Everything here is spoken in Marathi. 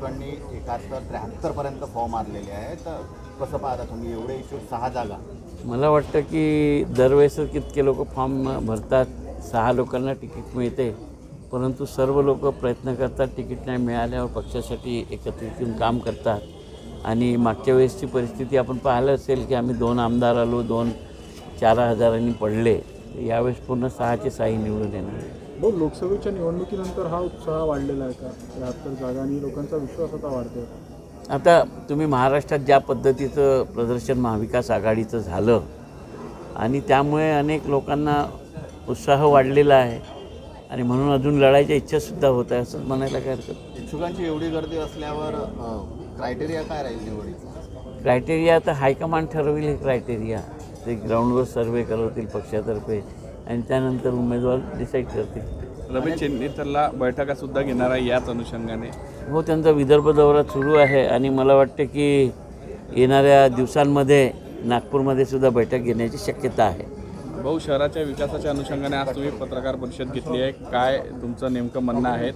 इच्छुकांनी एकाहत्तर 73 पर्यंत फॉर्म मारलेले आहेत, तर कसं पाहता तुम्ही एवढे इच्छुक 6 जागा? मला वाटतं की दरवेळेस कितके लोक फॉर्म भरतात, 6 लोकांना तिकीट मिळते, परंतु सर्व लोक प्रयत्न करतात तिकीट नाही मिळाल्यावर पक्षासाठी एकत्रित येऊन काम करतात। आणि मागच्या वेळेसची परिस्थिती आपण पाहिलं असेल की आम्ही 2 आमदार आलो, 2-4 हजारांनी पडले। यावेळेस पूर्ण 6चे 6 निवडून येणार। भाऊ, लोकसभेच्या निवडणुकीनंतर हा उत्साह वाढलेला आहे का? 73 जागा आणि लोकांचा विश्वास आता वाढतोय। आता तुम्ही महाराष्ट्रात ज्या पद्धतीचं प्रदर्शन महाविकास आघाडीचं झालं आणि त्यामुळे अनेक लोकांना उत्साह वाढलेला आहे आणि म्हणून अजून लढायच्या इच्छासुद्धा होत आहे असं म्हणायला काय हरकत नाही। इच्छुकांची एवढी गर्दी असल्यावर क्रायटेरिया काय राहील निवडीचा? क्रायटेरिया आता हायकमांड ठरवेल हे क्रायटेरिया, ते ग्राउंडवर सर्वे करवतील पक्षातर्फे आणि त्यानंतर उमेदवार डिसाईड करतील। रमेश चेन्नीतला बैठकासुद्धा घेणार आहे याच अनुषंगाने? हो, त्यांचा विदर्भ दौरा सुरू आहे आणि मला वाटते की येणाऱ्या दिवसांमध्ये नागपूरमध्ये सुद्धा बैठक घेण्याची शक्यता आहे। भाऊ, शहराच्या विकासाच्या अनुषंगाने आज तुम्ही पत्रकार परिषद घेतली आहे, काय तुमचं नेमकं म्हणणं आहे?